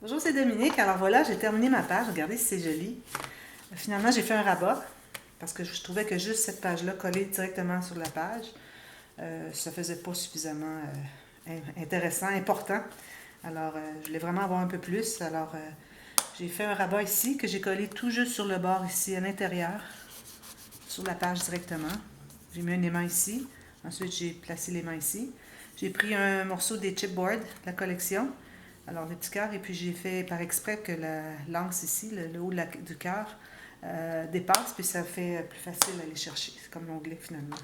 Bonjour, c'est Dominique. Alors voilà, j'ai terminé ma page. Regardez si c'est joli. Finalement, j'ai fait un rabat parce que je trouvais que juste cette page-là, collée directement sur la page, ça faisait pas suffisamment intéressant, important. Alors, je voulais vraiment avoir un peu plus. Alors, j'ai fait un rabat ici que j'ai collé tout juste sur le bord ici, à l'intérieur, sur la page directement. J'ai mis un aimant ici. Ensuite, j'ai placé l'aimant ici. J'ai pris un morceau des chipboards de la collection. Alors, les petits cœurs, et puis j'ai fait par exprès que l'anse ici, le haut du cœur, dépasse, puis ça fait plus facile à aller chercher. C'est comme l'onglet finalement.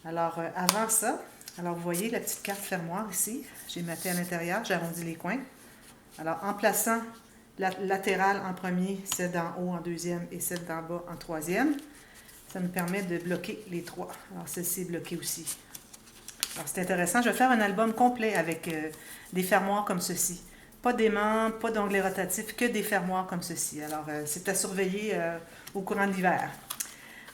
Alors, avant ça, alors vous voyez la petite carte fermoir ici. J'ai matté à l'intérieur, j'ai arrondi les coins. Alors, en plaçant la latérale en premier, celle d'en haut en deuxième et celle d'en bas en troisième, ça me permet de bloquer les trois. Alors, celle-ci est bloquée aussi. Alors, c'est intéressant. Je vais faire un album complet avec des fermoirs comme ceci. Pas d'aimants, pas d'onglets rotatifs, que des fermoirs comme ceci. Alors, c'est à surveiller au courant de l'hiver.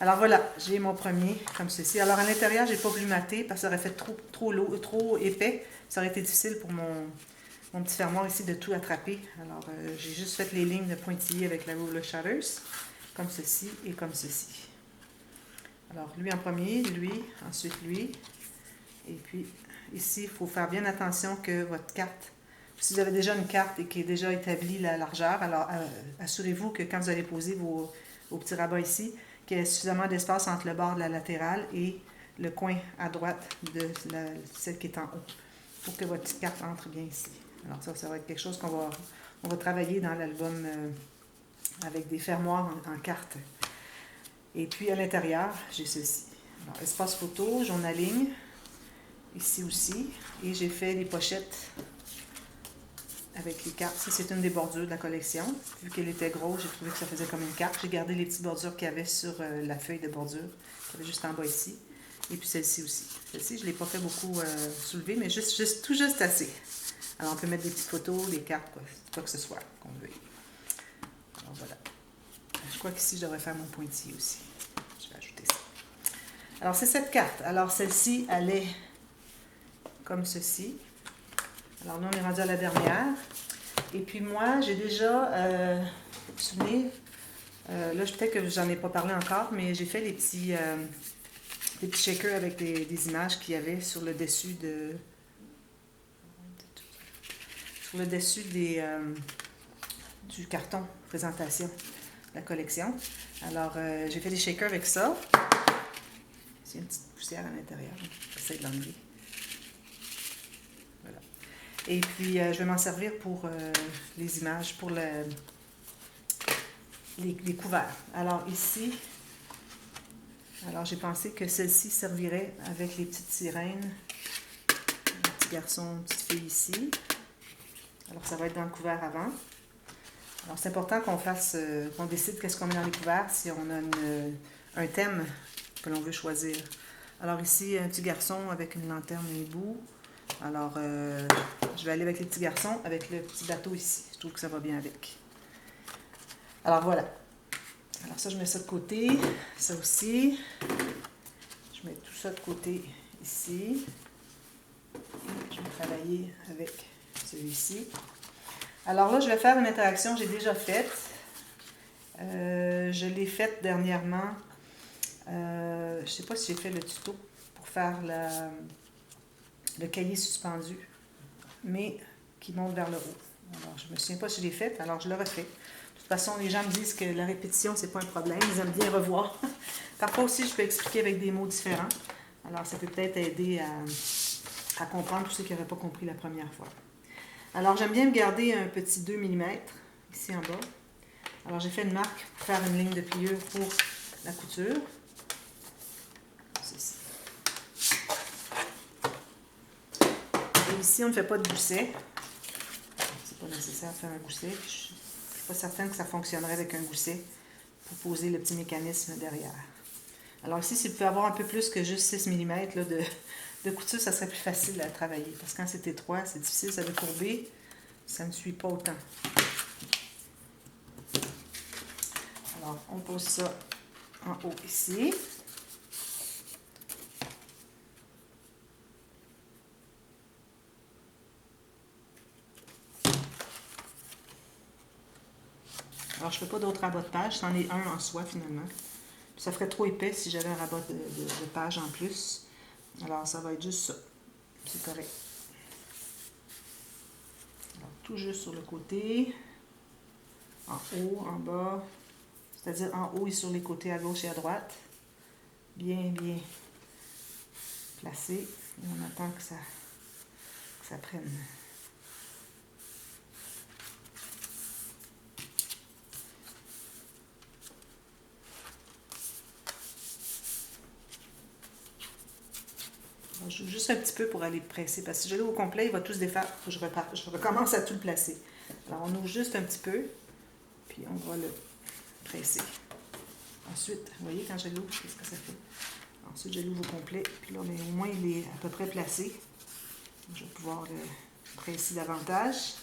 Alors voilà, j'ai mon premier comme ceci. Alors à l'intérieur, j'ai pas voulu mater parce que ça aurait fait trop épais. Ça aurait été difficile pour mon petit fermoir ici de tout attraper. Alors j'ai juste fait les lignes de pointillés avec la Ruler Shutters, comme ceci et comme ceci. Alors lui en premier, lui, ensuite lui. Et puis ici, il faut faire bien attention que votre carte, si vous avez déjà une carte et qui est déjà établie la largeur, alors assurez-vous que quand vous allez poser vos petits rabats ici, qu'il y ait suffisamment d'espace entre le bord de la latérale et le coin à droite de celle qui est en haut pour que votre petite carte entre bien ici. Alors ça va être quelque chose on va travailler dans l'album avec des fermoirs en carte. Et puis à l'intérieur, j'ai ceci. Alors, espace photo, journaling, ici aussi. Et j'ai fait des pochettes avec les cartes. Ça, c'est une des bordures de la collection. Vu qu'elle était grosse, j'ai trouvé que ça faisait comme une carte. J'ai gardé les petites bordures qu'il y avait sur la feuille de bordure, qu'il y avait juste en bas ici. Et puis celle-ci aussi. Celle-ci, je ne l'ai pas fait beaucoup soulever, mais tout juste assez. Alors, on peut mettre des petites photos, des cartes, quoi que ce soit qu'on veut. Alors, voilà. Je crois qu'ici, je devrais faire mon pointillé aussi. Je vais ajouter ça. Alors, c'est cette carte. Alors, celle-ci, elle est comme ceci. Alors, nous, on est rendu à la dernière. Et puis, moi, j'ai déjà, vous vous souvenez, là, peut-être que j'en ai pas parlé encore, mais j'ai fait les petits shakers avec des images qu'il y avait sur le dessus du carton présentation de la collection. Alors, j'ai fait des shakers avec ça. Il y a une petite poussière à l'intérieur. J'essaie de l'enlever. Voilà. Et puis, je vais m'en servir pour les images, pour les couverts. Alors, ici, j'ai pensé que celle-ci servirait avec les petites sirènes. Un petit garçon, une petite fille ici. Alors, ça va être dans le couvert avant. Alors, c'est important qu'on décide qu'est-ce qu'on met dans les couverts si on a un thème que l'on veut choisir. Alors ici, un petit garçon avec une lanterne et bout. Alors, je vais aller avec les petits garçons, avec le petit bateau ici. Je trouve que ça va bien avec. Alors, voilà. Alors ça, je mets ça de côté. Ça aussi. Je mets tout ça de côté ici. Et je vais travailler avec celui-ci. Alors là, je vais faire une interaction que j'ai déjà faite. Je l'ai faite dernièrement. Je ne sais pas si j'ai fait le tuto pour faire le cahier suspendu, mais qui monte vers le haut. Alors, je ne me souviens pas si je l'ai fait, alors je le refais. De toute façon, les gens me disent que la répétition, c'est pas un problème. Ils aiment bien revoir. Parfois aussi, je peux expliquer avec des mots différents. Alors, ça peut peut-être aider à comprendre tous ceux qui n'avaient pas compris la première fois. Alors, j'aime bien me garder un petit 2 mm ici en bas. Alors, j'ai fait une marque pour faire une ligne de pliure pour la couture. Ceci. Et ici, on ne fait pas de gousset. C'est pas nécessaire de faire un gousset. Je ne suis pas certaine que ça fonctionnerait avec un gousset pour poser le petit mécanisme derrière. Alors ici, si vous pouvez avoir un peu plus que juste 6 mm là, de couture, ça serait plus facile à travailler. Parce que quand c'est étroit, c'est difficile, ça va courber. Ça ne suit pas autant. Alors, on pose ça en haut ici. Alors, je ne fais pas d'autres rabats de page, c'en est un en soi finalement. Puis ça ferait trop épais si j'avais un rabat de page en plus. Alors, ça va être juste ça. C'est correct. Alors, tout juste sur le côté, en haut, en bas, c'est-à-dire en haut et sur les côtés à gauche et à droite. Bien, bien placé. Et on attend que ça prenne. Je joue juste un petit peu pour aller presser, parce que si je l'ai au complet, il va tout se défaire. Faut que je recommence à tout le placer. Alors, on ouvre juste un petit peu, puis on va le presser. Ensuite, vous voyez, quand je l'ouvre, qu'est-ce que ça fait? Ensuite, je l'ouvre au complet, puis là, mais au moins, il est à peu près placé. Je vais pouvoir le presser davantage.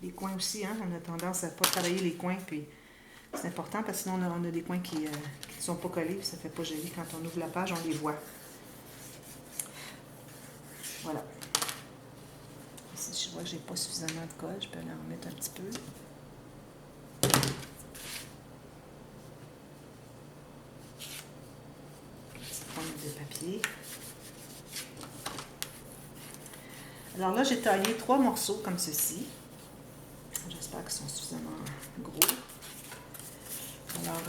Les coins aussi, hein, on a tendance à ne pas travailler les coins, puis c'est important, parce que sinon, on a des coins qui ne sont pas collés, puis ça ne fait pas joli. Quand on ouvre la page, on les voit. Voilà. Si je vois que j'ai pas suffisamment de colle, je peux aller en remettre un petit peu. Petite pointe de papier. Alors là, j'ai taillé 3 morceaux comme ceci. J'espère qu'ils sont suffisamment gros. Alors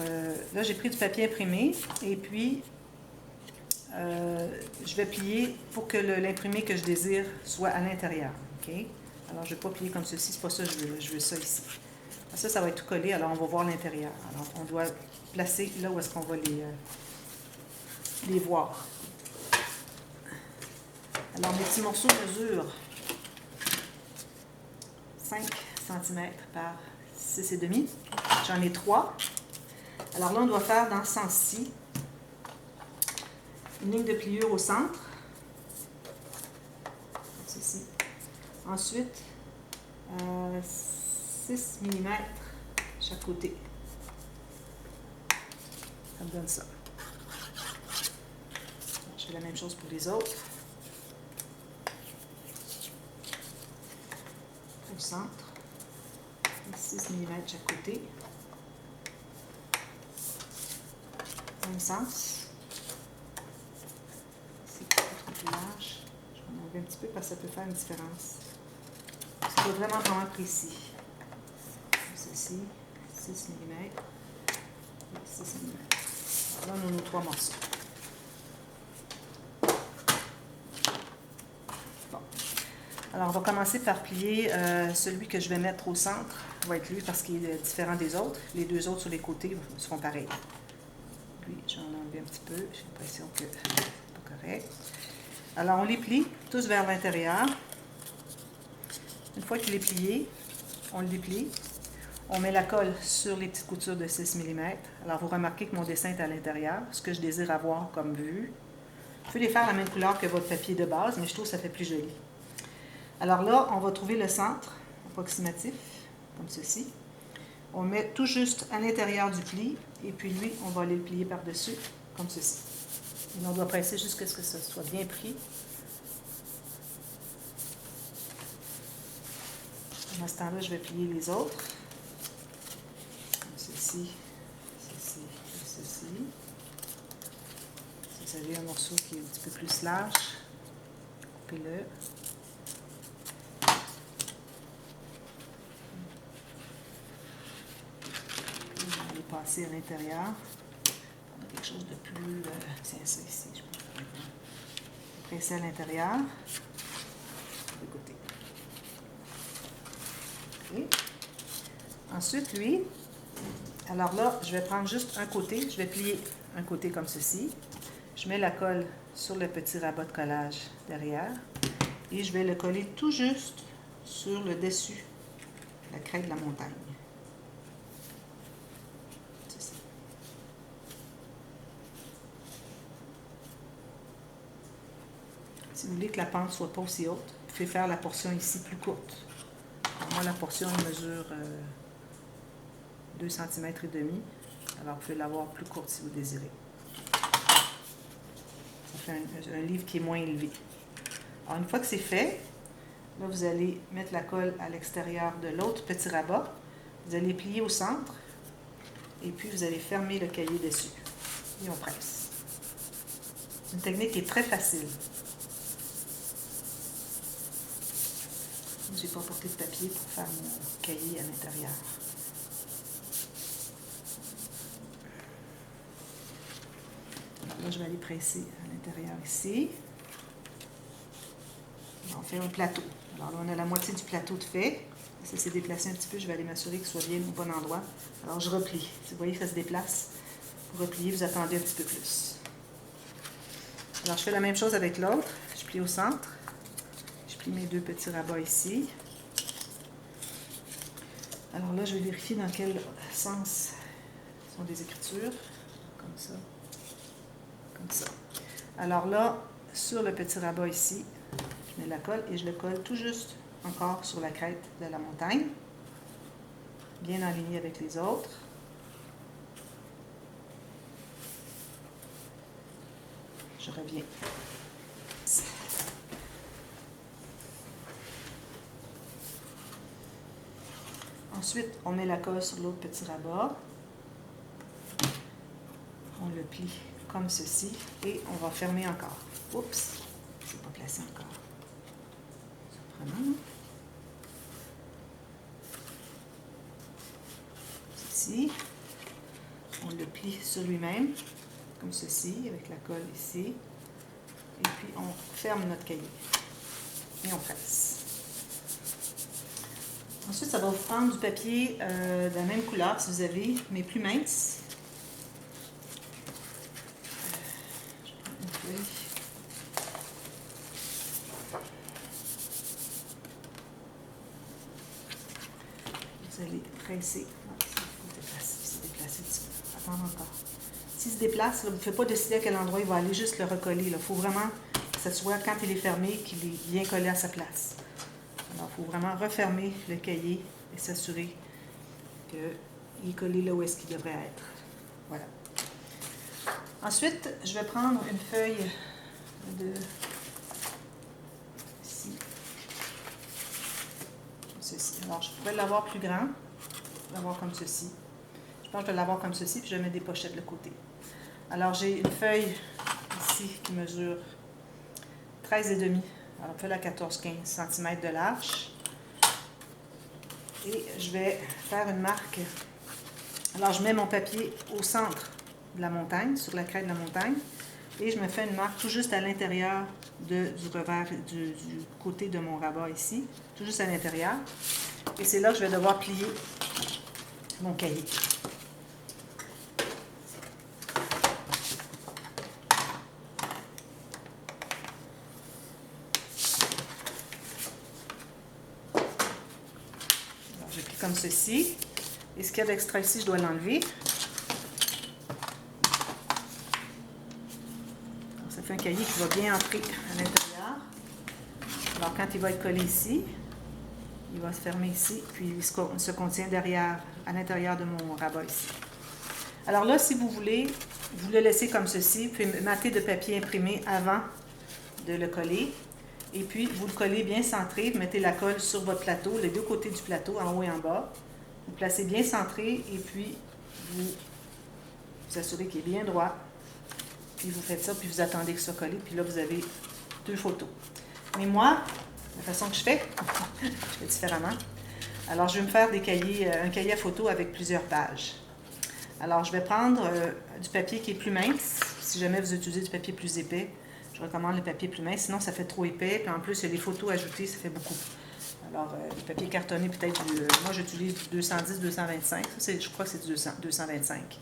là, j'ai pris du papier imprimé et puis je vais plier pour que l'imprimé que je désire soit à l'intérieur. Okay? Alors, je ne vais pas plier comme ceci, c'est pas ça que je veux. Là. Je veux ça ici. Ça va être tout collé, alors on va voir l'intérieur. Alors, on doit placer là où est-ce qu'on va les voir. Alors, mes petits morceaux mesurent 5 cm par 6,5. J'en ai 3. Alors là, on doit faire dans ce sens-ci une ligne de pliure au centre. Ceci. Ensuite, 6 mm chaque côté. Ça me donne ça. Je fais la même chose pour les autres. Au centre. 6 mm chaque côté. Même sens. C'est plus large. Je vais en enlever un petit peu parce que ça peut faire une différence. C'est vraiment précis. Comme ceci, 6 mm et 6 mm. Là, on a nos 3 morceaux. Bon. Alors, on va commencer par plier celui que je vais mettre au centre. Va être lui parce qu'il est différent des autres. Les 2 autres sur les côtés seront pareils. Lui, je vais en enlever un petit peu. J'ai l'impression que c'est pas correct. Alors, on les plie tous vers l'intérieur. Une fois qu'il est plié, on le déplie. On met la colle sur les petites coutures de 6 mm. Alors, vous remarquez que mon dessin est à l'intérieur, ce que je désire avoir comme vue. Vous pouvez les faire la même couleur que votre papier de base, mais je trouve que ça fait plus joli. Alors là, on va trouver le centre approximatif, comme ceci. On le met tout juste à l'intérieur du pli, et puis lui, on va aller le plier par-dessus, comme ceci. Et on doit presser jusqu'à ce que ça soit bien pris. Pendant ce temps-là, je vais plier les autres. Comme ceci, ceci et ceci. Si vous avez un morceau qui est un petit peu plus large, coupez-le. Je vais aller passer à l'intérieur. On a quelque chose de plus... tiens, ça ici, je peux presser à l'intérieur. De côté. Okay. Ensuite, lui, alors là, je vais prendre juste un côté. Je vais plier un côté comme ceci. Je mets la colle sur le petit rabat de collage derrière. Et je vais le coller tout juste sur le dessus, la crête de la montagne. C'est ça. Si vous voulez que la pente ne soit pas aussi haute, vous pouvez faire la portion ici plus courte. Alors moi, la portion mesure 2 cm et demi. Alors, vous pouvez l'avoir plus courte si vous désirez. Ça fait un livre qui est moins élevé. Alors, une fois que c'est fait, là, vous allez mettre la colle à l'extérieur de l'autre petit rabat. Vous allez plier au centre Et puis, vous allez fermer le cahier dessus. Et on presse. C'est une technique qui est très facile. Je n'ai pas porté de papier pour faire mon cahier à l'intérieur. Alors là, je vais aller presser à l'intérieur ici. On fait un plateau. Alors là, on a la moitié du plateau de fait. Ça s'est déplacé un petit peu. Je vais aller m'assurer qu'il soit bien au bon endroit. Alors, je replie. Vous voyez que ça se déplace. Pour replier, vous attendez un petit peu plus. Alors, je fais la même chose avec l'autre. Je plie au centre. Je plie mes deux petits rabats ici. Alors là, je vais vérifier dans quel sens sont les écritures. Comme ça. Comme ça. Alors là, sur le petit rabat ici, je mets la colle et je le colle tout juste encore sur la crête de la montagne. Bien aligné avec les autres. Je reviens. Ensuite, on met la colle sur l'autre petit rabat. On le plie comme ceci et on va fermer encore. Oups, c'est pas placé encore. Surprenant. Ceci. On le plie sur lui-même, comme ceci, avec la colle ici. Et puis on ferme notre cahier. Et on presse. Ensuite, ça va vous prendre du papier de la même couleur, si vous avez, mais plus mince. Je prends une feuille. Vous allez presser. C'est déplacé un petit peu. Attendre encore. S'il se déplace, là, vous ne pouvez pas décider à quel endroit il va aller, juste le recoller. Il faut vraiment que ce soit, quand il est fermé, qu'il est bien collé à sa place. Alors, il faut vraiment refermer le cahier et s'assurer qu'il est collé là où est-ce qu'il devrait être. Voilà. Ensuite, je vais prendre une feuille de... ici. Ceci. Alors, je pourrais l'avoir plus grand. L'avoir comme ceci. Je pense que je vais l'avoir comme ceci, puis je vais mettre des pochettes de le côté. Alors, j'ai une feuille ici qui mesure 13,5. Alors, on fait la 14-15 cm de large. Et je vais faire une marque. Alors, je mets mon papier au centre de la montagne, sur la crête de la montagne. Et je me fais une marque tout juste à l'intérieur du revers, du côté de mon rabat ici. Tout juste à l'intérieur. Et c'est là que je vais devoir plier mon cahier. Comme ceci. Et ce qu'il y a d'extra ici, je dois l'enlever. Ça fait un cahier qui va bien entrer à l'intérieur. Alors, quand il va être collé ici, il va se fermer ici, puis il se contient derrière, à l'intérieur de mon rabat ici. Alors là, si vous voulez, vous le laissez comme ceci, puis mater de papier imprimé avant de le coller. Et puis, vous le collez bien centré, vous mettez la colle sur votre plateau, les deux côtés du plateau, en haut et en bas. Vous placez bien centré et puis vous assurez qu'il est bien droit. Puis vous faites ça, puis vous attendez que ça soit collé, puis là, vous avez deux photos. Mais moi, la façon que je fais, je fais différemment. Alors, je vais me faire des cahiers, un cahier à photo avec plusieurs pages. Alors, je vais prendre du papier qui est plus mince. Si jamais vous utilisez du papier plus épais, je recommande le papier plus mince, sinon ça fait trop épais. Puis en plus, il y a les photos ajoutées, ça fait beaucoup. Alors, le papier cartonné, peut-être, moi j'utilise du 210-225. Ça, je crois que c'est du 225.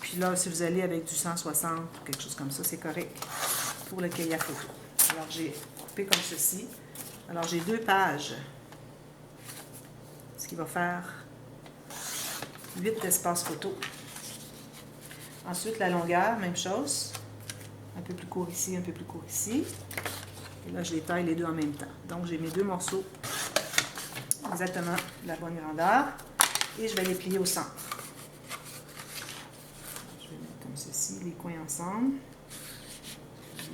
Puis là, si vous allez avec du 160 ou quelque chose comme ça, c'est correct pour le cahier à photo. Alors, j'ai coupé comme ceci. Alors, j'ai 2 pages. Ce qui va faire 8 d'espace photo. Ensuite, la longueur, même chose. Un peu plus court ici, un peu plus court ici. Et là, je les taille les deux en même temps. Donc, j'ai mes 2 morceaux exactement de la bonne grandeur. Et je vais les plier au centre. Je vais mettre comme ceci, les coins ensemble.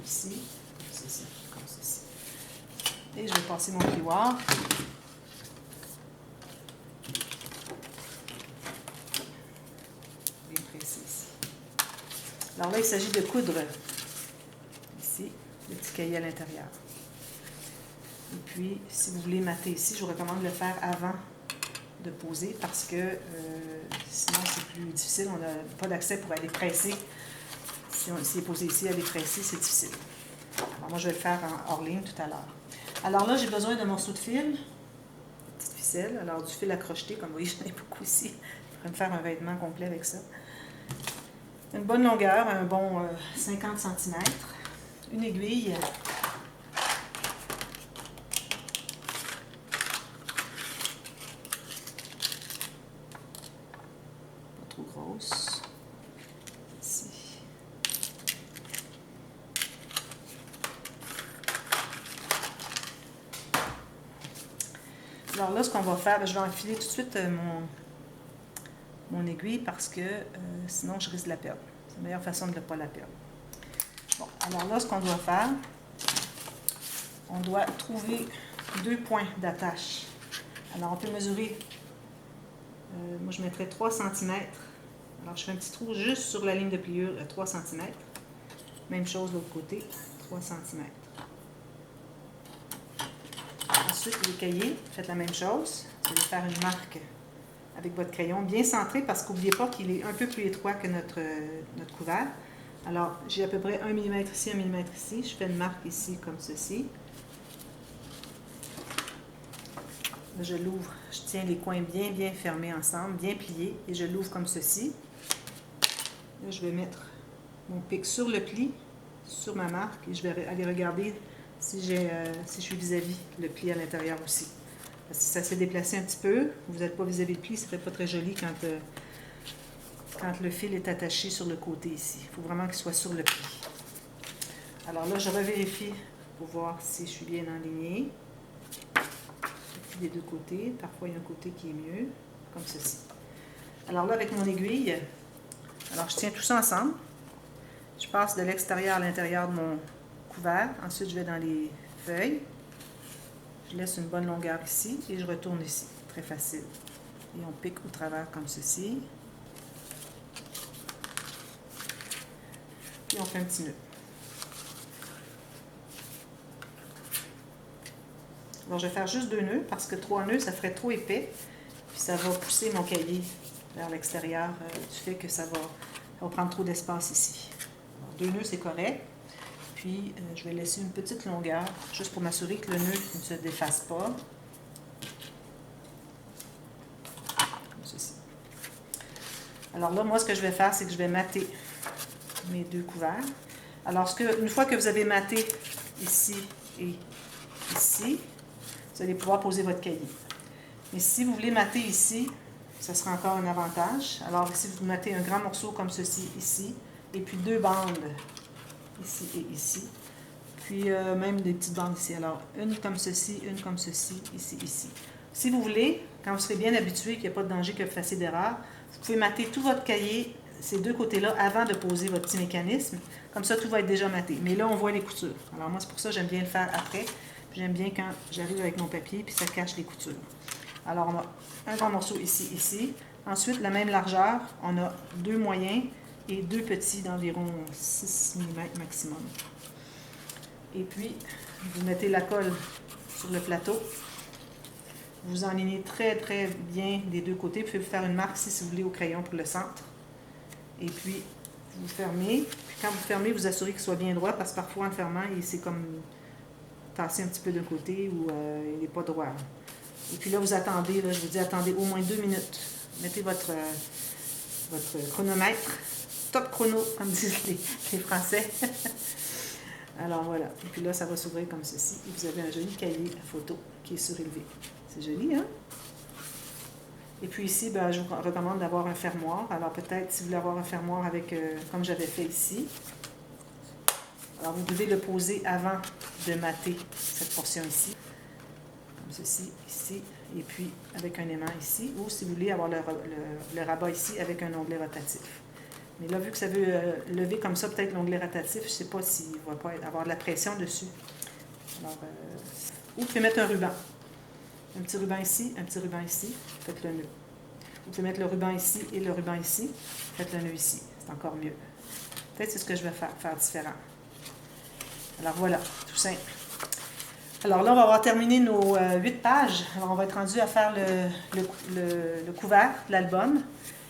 Ici, ceci, comme ceci. Et je vais passer mon plioir. Alors là, il s'agit de coudre ici, le petit cahier à l'intérieur. Et puis, si vous voulez mater ici, je vous recommande de le faire avant de poser parce que sinon c'est plus difficile. On n'a pas d'accès pour aller presser. Si est posé ici, aller presser, c'est difficile. Alors moi, je vais le faire en hors ligne tout à l'heure. Alors là, j'ai besoin d'un morceau de fil, petite ficelle. Alors du fil à crocheter, comme vous voyez, j'en ai beaucoup ici. Je pourrais me faire un vêtement complet avec ça. Une bonne longueur, un bon 50 cm. Une aiguille. Pas trop grosse. Ici. Alors là, ce qu'on va faire, je vais enfiler tout de suite mon aiguille parce que sinon je risque de la perdre. C'est la meilleure façon de ne pas la perdre. Bon, alors là, ce qu'on doit faire, on doit trouver 2 points d'attache. Alors on peut mesurer, moi je mettrais 3 cm. Alors je fais un petit trou juste sur la ligne de pliure, 3 cm. Même chose de l'autre côté, 3 cm. Ensuite, le cahier, faites la même chose. Vous allez faire une marque avec votre crayon, bien centré parce qu'oubliez pas qu'il est un peu plus étroit que notre couvert. Alors, j'ai à peu près 1 mm ici, 1 mm ici. Je fais une marque ici comme ceci. Là, je l'ouvre, je tiens les coins bien fermés ensemble, bien pliés, et je l'ouvre comme ceci. Là, je vais mettre mon pic sur le pli, sur ma marque, et je vais aller regarder si je suis vis-à-vis le pli à l'intérieur aussi. Parce que si ça s'est déplacé un petit peu, vous n'êtes pas vis-à-vis le pli, ça ne fait pas très joli quand le fil est attaché sur le côté ici. Il faut vraiment qu'il soit sur le pli. Alors là, je revérifie pour voir si je suis bien enlignée. Je plie des deux côtés. Parfois, il y a un côté qui est mieux, comme ceci. Alors là, avec mon aiguille, alors je tiens tout ça ensemble. Je passe de l'extérieur à l'intérieur de mon couvert. Ensuite, je vais dans les feuilles. Je laisse une bonne longueur ici et je retourne ici. Très facile. Et on pique au travers comme ceci. Puis on fait un petit nœud. Alors je vais faire juste 2 nœuds parce que 3 nœuds, ça ferait trop épais. Puis ça va pousser mon cahier vers l'extérieur du fait que ça va prendre trop d'espace ici. Alors, 2 nœuds, c'est correct. Puis, je vais laisser une petite longueur, juste pour m'assurer que le nœud ne se défasse pas. Comme ceci. Alors là, moi, ce que je vais faire, c'est que je vais mater mes 2 couverts. Alors, une fois que vous avez maté ici et ici, vous allez pouvoir poser votre cahier. Mais si vous voulez mater ici, ça sera encore un avantage. Alors, si vous matez un grand morceau comme ceci ici, et puis 2 bandes ici et ici. Puis même des petites bandes ici. Alors, une comme ceci, ici, ici. Si vous voulez, quand vous serez bien habitué, qu'il n'y a pas de danger que vous fassiez d'erreur, vous pouvez mater tout votre cahier, ces 2 côtés-là, avant de poser votre petit mécanisme. Comme ça, tout va être déjà maté. Mais là, on voit les coutures. Alors moi, c'est pour ça que j'aime bien le faire après. J'aime bien quand j'arrive avec mon papier, puis ça cache les coutures. Alors, on a un grand morceau ici, ici. Ensuite, la même largeur, on a 2 moyens et 2 petits d'environ 6 mm maximum. Et puis, vous mettez la colle sur le plateau. Vous enlignez très bien des 2 côtés. Vous pouvez faire une marque si vous voulez au crayon pour le centre. Et puis, vous fermez. Puis quand vous fermez, vous assurez qu'il soit bien droit parce que parfois en fermant, c'est comme tassé un petit peu d'un côté ou il n'est pas droit. Et puis là, vous attendez, là, je vous dis, attendez au moins 2 minutes. Mettez votre chronomètre. Top chrono, comme disent les Français. Alors voilà. Et puis là, ça va s'ouvrir comme ceci. Et vous avez un joli cahier à photo qui est surélevé. C'est joli, hein? Et puis ici, ben, je vous recommande d'avoir un fermoir. Alors peut-être, si vous voulez avoir un fermoir avec, comme j'avais fait ici. Alors vous devez le poser avant de mater cette portion ici. Comme ceci, ici. Et puis avec un aimant ici. Ou si vous voulez avoir le rabat ici avec un onglet rotatif. Mais là, vu que ça veut lever comme ça, peut-être l'onglet rotatif, je ne sais pas s'il ne va pas avoir de la pression dessus. Alors, ou vous pouvez mettre un ruban. Un petit ruban ici, faites le nœud. Vous pouvez mettre le ruban ici et le ruban ici, faites le nœud ici. C'est encore mieux. Peut-être c'est ce que je vais faire différent. Alors voilà, tout simple. Alors là, on va avoir terminé nos 8 pages. Alors on va être rendu à faire le couvert de l'album.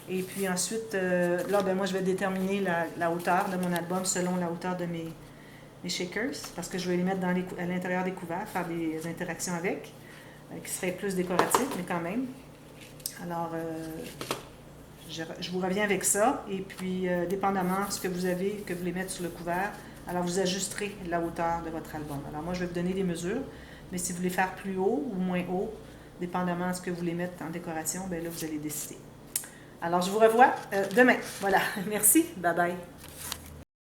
Et puis ensuite, là, ben, moi, je vais déterminer la hauteur de mon album selon la hauteur de mes shakers, parce que je vais les mettre à l'intérieur des couverts, faire des interactions avec, qui seraient plus décoratifs, mais quand même. Alors, je vous reviens avec ça, et puis, dépendamment de ce que vous avez, que vous voulez mettre sur le couvert, alors vous ajusterez la hauteur de votre album. Alors moi, je vais vous donner des mesures, mais si vous voulez faire plus haut ou moins haut, dépendamment de ce que vous voulez mettre en décoration, bien là, vous allez décider. Alors, je vous revois demain. Voilà. Merci. Bye bye.